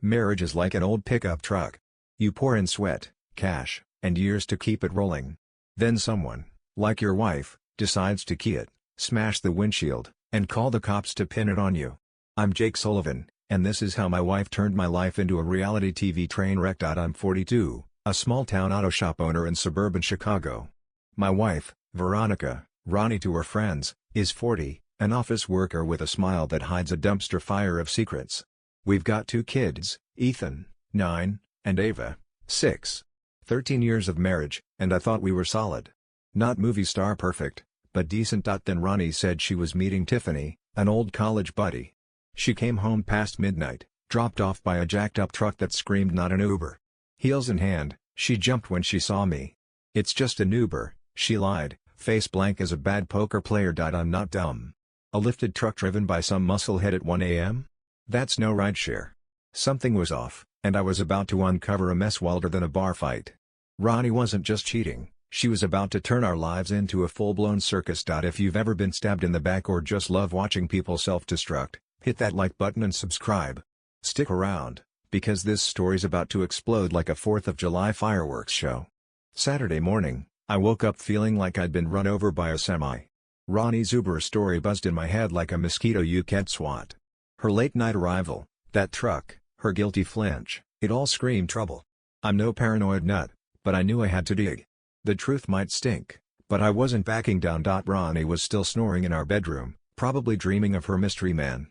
Marriage is like an old pickup truck. You pour in sweat, cash, and years to keep it rolling. Then someone, like your wife, decides to key it, smash the windshield, and call the cops to pin it on you. I'm Jake Sullivan, and this is how my wife turned my life into a reality TV train wreck. I'm 42, a small-town auto shop owner in suburban Chicago. My wife, Veronica, Ronnie to her friends, is 40, an office worker with a smile that hides a dumpster fire of secrets. We've got 2 kids, Ethan, 9, and Ava, 6. 13 years of marriage, and I thought we were solid. Not movie star perfect, but decent. Then Ronnie said she was meeting Tiffany, an old college buddy. She came home past midnight, dropped off by a jacked-up truck that screamed not an Uber. Heels in hand, she jumped when she saw me. It's just an Uber, she lied, face blank as a bad poker player. I'm not dumb. A lifted truck driven by some musclehead at 1 a.m.? That's no rideshare. Something was off, and I was about to uncover a mess wilder than a bar fight. Ronnie wasn't just cheating, she was about to turn our lives into a full-blown circus. If you've ever been stabbed in the back or just love watching people self-destruct, hit that like button and subscribe. Stick around, because this story's about to explode like a 4th of July fireworks show. Saturday morning, I woke up feeling like I'd been run over by a semi. Ronnie's Uber story buzzed in my head like a mosquito you can't swat. Her late-night arrival, that truck, her guilty flinch, it all screamed trouble. I'm no paranoid nut, but I knew I had to dig. The truth might stink, but I wasn't backing down. Ronnie was still snoring in our bedroom, probably dreaming of her mystery man.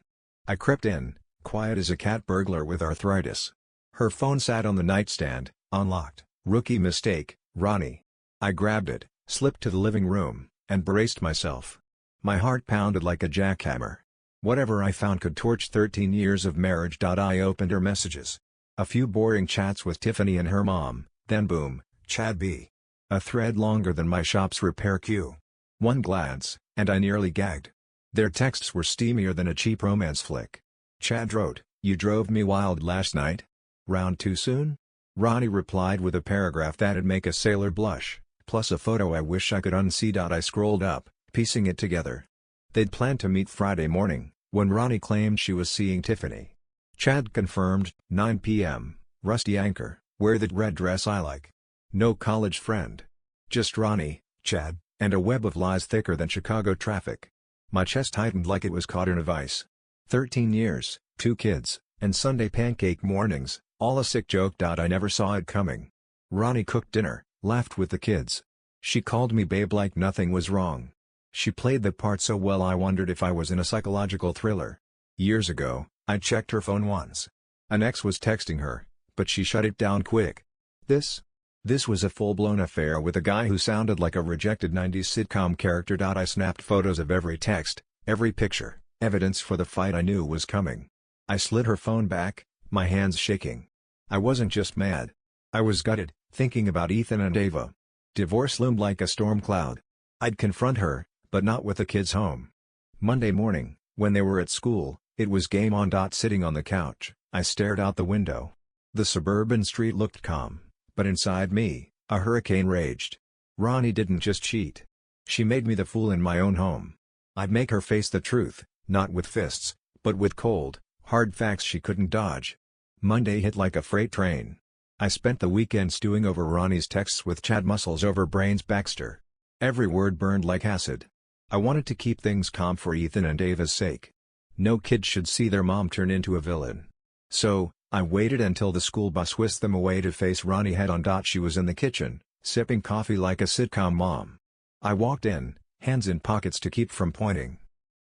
I crept in, quiet as a cat burglar with arthritis. Her phone sat on the nightstand, unlocked. Rookie mistake, Ronnie. I grabbed it, slipped to the living room, and braced myself. My heart pounded like a jackhammer. Whatever I found could torch 13 years of marriage. I opened her messages. A few boring chats with Tiffany and her mom, then boom, Chad B. A thread longer than my shop's repair queue. One glance, and I nearly gagged. Their texts were steamier than a cheap romance flick. Chad wrote, "You drove me wild last night? Round too soon?" Ronnie replied with a paragraph that'd make a sailor blush, plus a photo I wish I could unsee. I scrolled up, piecing it together. They'd planned to meet Friday morning, when Ronnie claimed she was seeing Tiffany. Chad confirmed, 9 p.m., Rusty Anchor, wear that red dress I like. No college friend. Just Ronnie, Chad, and a web of lies thicker than Chicago traffic. My chest tightened like it was caught in a vice. 13 years, 2 kids, and Sunday pancake mornings, all a sick joke. I never saw it coming. Ronnie cooked dinner, laughed with the kids. She called me babe like nothing was wrong. She played the part so well I wondered if I was in a psychological thriller. Years ago, I checked her phone once. An ex was texting her, but she shut it down quick. This was a full-blown affair with a guy who sounded like a rejected 90s sitcom character. I snapped photos of every text, every picture, evidence for the fight I knew was coming. I slid her phone back, my hands shaking. I wasn't just mad. I was gutted, thinking about Ethan and Ava. Divorce loomed like a storm cloud. I'd confront her, but not with the kids home. Monday morning, when they were at school, it was game on. Sitting on the couch, I stared out the window. The suburban street looked calm, but inside me, a hurricane raged. Ronnie didn't just cheat. She made me the fool in my own home. I'd make her face the truth, not with fists, but with cold, hard facts she couldn't dodge. Monday hit like a freight train. I spent the weekend stewing over Ronnie's texts with Chad Muscles over Brains Baxter. Every word burned like acid. I wanted to keep things calm for Ethan and Ava's sake. No kid should see their mom turn into a villain. So, I waited until the school bus whisked them away to face Ronnie head-on. She was in the kitchen, sipping coffee like a sitcom mom. I walked in, hands in pockets to keep from pointing.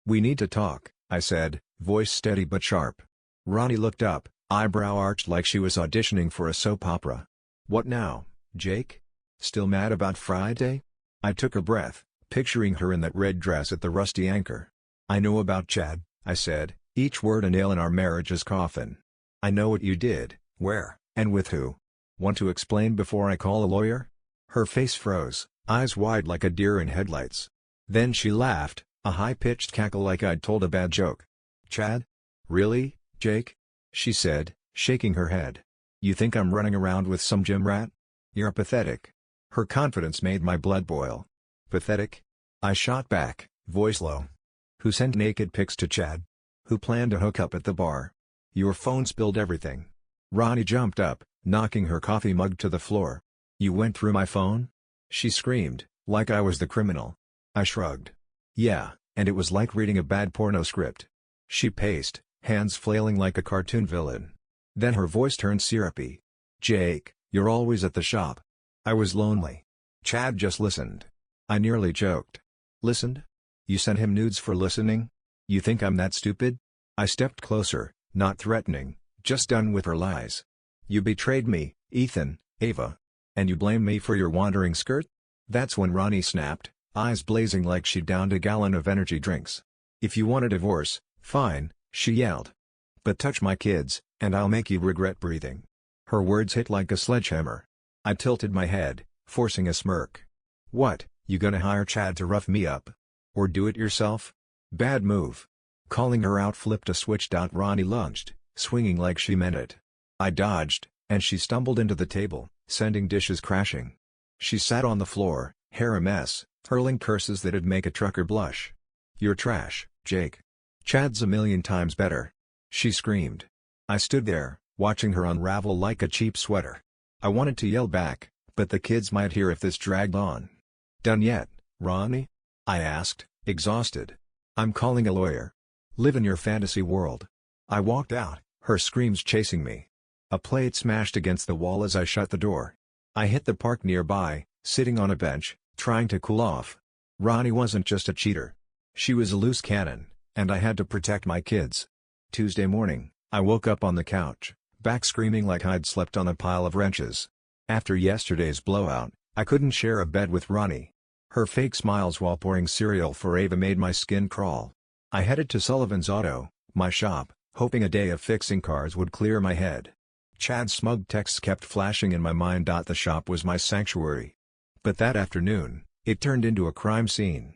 "We need to talk," I said, voice steady but sharp. Ronnie looked up, eyebrow arched like she was auditioning for a soap opera. "What now, Jake? Still mad about Friday?" I took a breath, picturing her in that red dress at the Rusty Anchor. "I know about Chad," I said, each word a nail in our marriage's coffin. "I know what you did, where, and with who. Want to explain before I call a lawyer?" Her face froze, eyes wide like a deer in headlights. Then she laughed, a high-pitched cackle like I'd told a bad joke. "Chad? Really, Jake?" she said, shaking her head. "You think I'm running around with some gym rat? You're pathetic." Her confidence made my blood boil. "Pathetic?" I shot back, voice low. "Who sent naked pics to Chad? Who planned to hook up at the bar? Your phone spilled everything. Ronnie jumped up, knocking her coffee mug to the floor. "You went through my phone?" she screamed, like I was the criminal. I shrugged. "Yeah, and it was like reading a bad porno script." She paced, hands flailing like a cartoon villain. Then her voice turned syrupy. "Jake, you're always at the shop." I was lonely. Chad just listened. I nearly joked. "Listened? You sent him nudes for listening? You think I'm that stupid?" I stepped closer, not threatening, just done with her lies. "You betrayed me, Ethan, Ava. And you blame me for your wandering skirt?" That's when Ronnie snapped, eyes blazing like she'd downed a gallon of energy drinks. "If you want a divorce, fine," she yelled. "But touch my kids, and I'll make you regret breathing." Her words hit like a sledgehammer. I tilted my head, forcing a smirk. "What, you gonna hire Chad to rough me up? Or do it yourself? Bad move." Calling her out flipped a switched out. Ronnie lunged, swinging like she meant it. I dodged, and she stumbled into the table, sending dishes crashing. She sat on the floor, hair a mess, hurling curses that'd make a trucker blush. "You're trash, Jake. Chad's a million times better," she screamed. I stood there, watching her unravel like a cheap sweater. I wanted to yell back, but the kids might hear if this dragged on. "Done yet, Ronnie?" I asked, exhausted. "I'm calling a lawyer. Live in your fantasy world." I walked out, her screams chasing me. A plate smashed against the wall as I shut the door. I hit the park nearby, sitting on a bench, trying to cool off. Ronnie wasn't just a cheater. She was a loose cannon, and I had to protect my kids. Tuesday morning, I woke up on the couch, back screaming like I'd slept on a pile of wrenches. After yesterday's blowout, I couldn't share a bed with Ronnie. Her fake smiles while pouring cereal for Ava made my skin crawl. I headed to Sullivan's Auto, my shop, hoping a day of fixing cars would clear my head. Chad's smug texts kept flashing in my mind. The shop was my sanctuary. But that afternoon, it turned into a crime scene.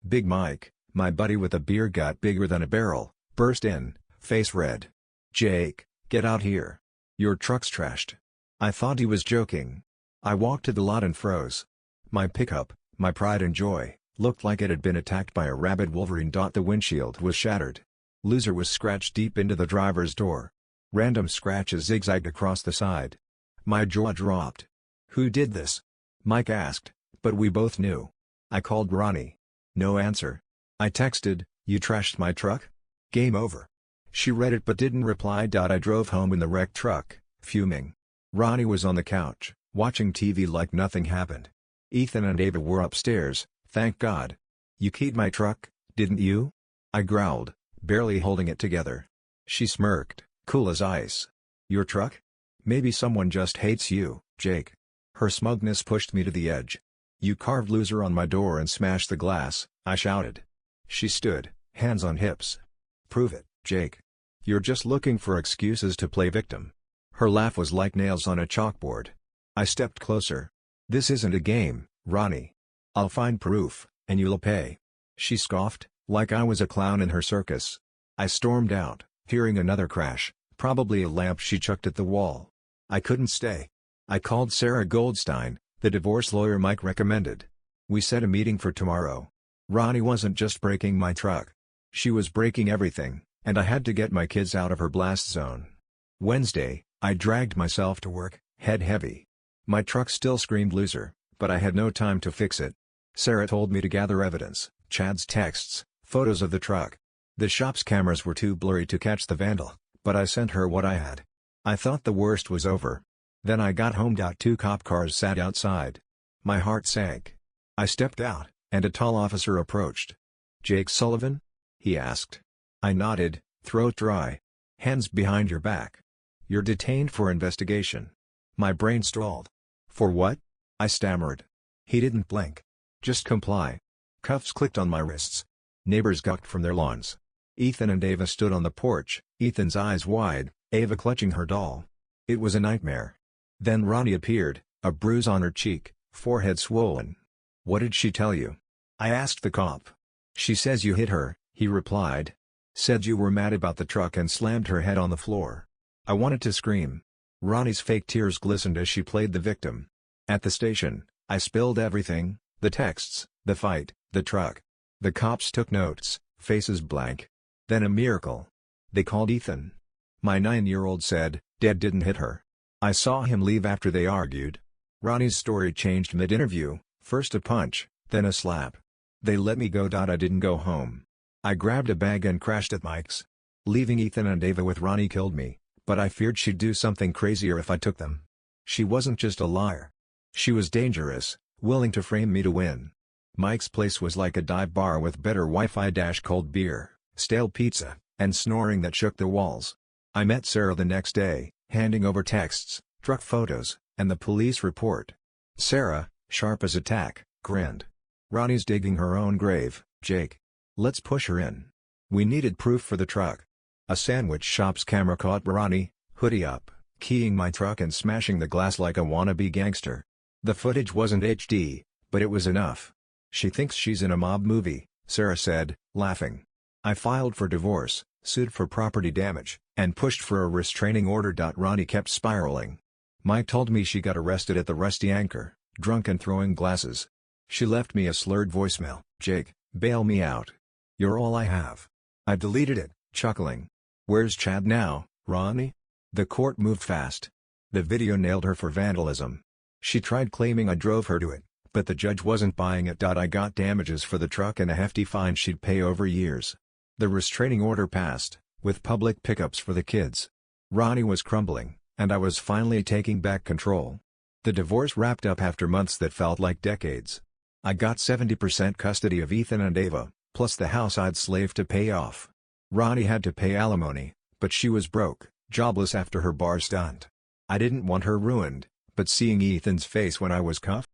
Big Mike, my buddy with a beer gut bigger than a barrel, burst in, face red. "Jake, get out here. Your truck's trashed." I thought he was joking. I walked to the lot and froze. My pickup, my pride and joy, looked like it had been attacked by a rabid wolverine. The windshield was shattered. "Loser" was scratched deep into the driver's door. Random scratches zigzagged across the side. My jaw dropped. "Who did this?" Mike asked, but we both knew. I called Ronnie. No answer. I texted, "You trashed my truck? Game over." She read it but didn't reply. I drove home in the wrecked truck, fuming. Ronnie was on the couch, watching TV like nothing happened. Ethan and Ava were upstairs, thank God. "You keyed my truck, didn't you?" I growled, barely holding it together. She smirked, cool as ice. "Your truck? Maybe someone just hates you, Jake." Her smugness pushed me to the edge. "You carved loser on my door and smashed the glass," I shouted. She stood, hands on hips. "Prove it, Jake. You're just looking for excuses to play victim." Her laugh was like nails on a chalkboard. I stepped closer. "This isn't a game, Ronnie. I'll find proof, and you'll pay." She scoffed, like I was a clown in her circus. I stormed out, hearing another crash, probably a lamp she chucked at the wall. I couldn't stay. I called Sarah Goldstein, the divorce lawyer Mike recommended. We set a meeting for tomorrow. Ronnie wasn't just breaking my truck. She was breaking everything, and I had to get my kids out of her blast zone. Wednesday, I dragged myself to work, head heavy. My truck still screamed loser, but I had no time to fix it. Sarah told me to gather evidence, Chad's texts, photos of the truck. The shop's cameras were too blurry to catch the vandal, but I sent her what I had. I thought the worst was over. Then I got home. 2 cop cars sat outside. My heart sank. I stepped out, and a tall officer approached. "Jake Sullivan?" he asked. I nodded, throat dry. "Hands behind your back. You're detained for investigation." My brain stalled. "For what?" I stammered. He didn't blink. "Just comply." Cuffs clicked on my wrists. Neighbors gawked from their lawns. Ethan and Ava stood on the porch, Ethan's eyes wide, Ava clutching her doll. It was a nightmare. Then Ronnie appeared, a bruise on her cheek, forehead swollen. "What did she tell you?" I asked the cop. "She says you hit her," he replied. "Said you were mad about the truck and slammed her head on the floor." I wanted to scream. Ronnie's fake tears glistened as she played the victim. At the station, I spilled everything, the texts, the fight, the truck. The cops took notes, faces blank. Then a miracle. They called Ethan. My 9-year-old said, Dad didn't hit her. I saw him leave after they argued. Ronnie's story changed mid-interview, first a punch, then a slap. They let me go. I didn't go home. I grabbed a bag and crashed at Mike's. Leaving Ethan and Ava with Ronnie killed me, but I feared she'd do something crazier if I took them. She wasn't just a liar. She was dangerous, willing to frame me to win. Mike's place was like a dive bar with better Wi-Fi, cold beer, stale pizza, and snoring that shook the walls. I met Sarah the next day, handing over texts, truck photos, and the police report. Sarah, sharp as a tack, grinned. "Ronnie's digging her own grave, Jake. Let's push her in. We needed proof for the truck." A sandwich shop's camera caught Ronnie, hoodie up, keying my truck and smashing the glass like a wannabe gangster. The footage wasn't HD, but it was enough. "She thinks she's in a mob movie," Sarah said, laughing. I filed for divorce, sued for property damage, and pushed for a restraining order. Ronnie kept spiraling. Mike told me she got arrested at the Rusty Anchor, drunk and throwing glasses. She left me a slurred voicemail. "Jake, bail me out. You're all I have." I deleted it, chuckling. "Where's Chad now, Ronnie?" The court moved fast. The video nailed her for vandalism. She tried claiming I drove her to it, but the judge wasn't buying it. I got damages for the truck and a hefty fine she'd pay over years. The restraining order passed, with public pickups for the kids. Ronnie was crumbling, and I was finally taking back control. The divorce wrapped up after months that felt like decades. I got 70% custody of Ethan and Ava, plus the house I'd slaved to pay off. Ronnie had to pay alimony, but she was broke, jobless after her bar stunt. I didn't want her ruined, but seeing Ethan's face when I was cuffed?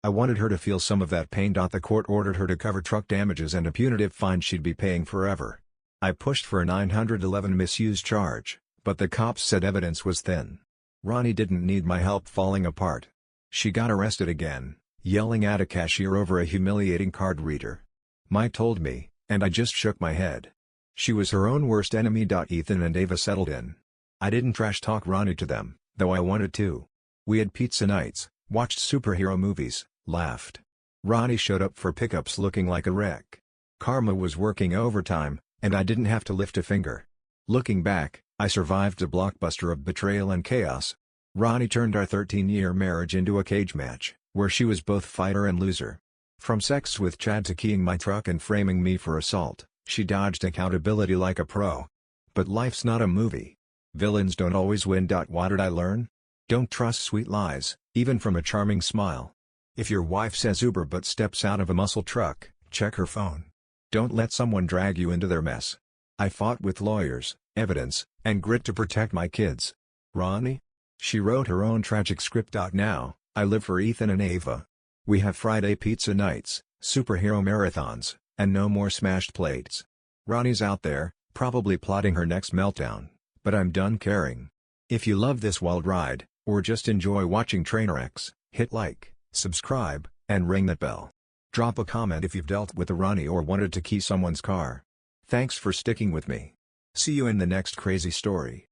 I wanted her to feel some of that pain. The court ordered her to cover truck damages and a punitive fine she'd be paying forever. I pushed for a 911 misuse charge, but the cops said evidence was thin. Ronnie didn't need my help falling apart. She got arrested again, yelling at a cashier over a humiliating card reader. Mike told me, and I just shook my head. She was her own worst enemy. Ethan and Ava settled in. I didn't trash talk Ronnie to them, though I wanted to. We had pizza nights, watched superhero movies, laughed. Ronnie showed up for pickups looking like a wreck. Karma was working overtime, and I didn't have to lift a finger. Looking back, I survived a blockbuster of betrayal and chaos. Ronnie turned our 13-year marriage into a cage match, where she was both fighter and loser. From sex with Chad to keying my truck and framing me for assault, she dodged accountability like a pro. But life's not a movie. Villains don't always win. What did I learn? Don't trust sweet lies, even from a charming smile. If your wife says Uber but steps out of a muscle truck, check her phone. Don't let someone drag you into their mess. I fought with lawyers, evidence, and grit to protect my kids. Ronnie? She wrote her own tragic script. Now, I live for Ethan and Ava. We have Friday pizza nights, superhero marathons, and no more smashed plates. Ronnie's out there, probably plotting her next meltdown, but I'm done caring. If you love this wild ride, or just enjoy watching train wrecks, hit like, subscribe, and ring that bell. Drop a comment if you've dealt with a Ronnie or wanted to key someone's car. Thanks for sticking with me. See you in the next crazy story.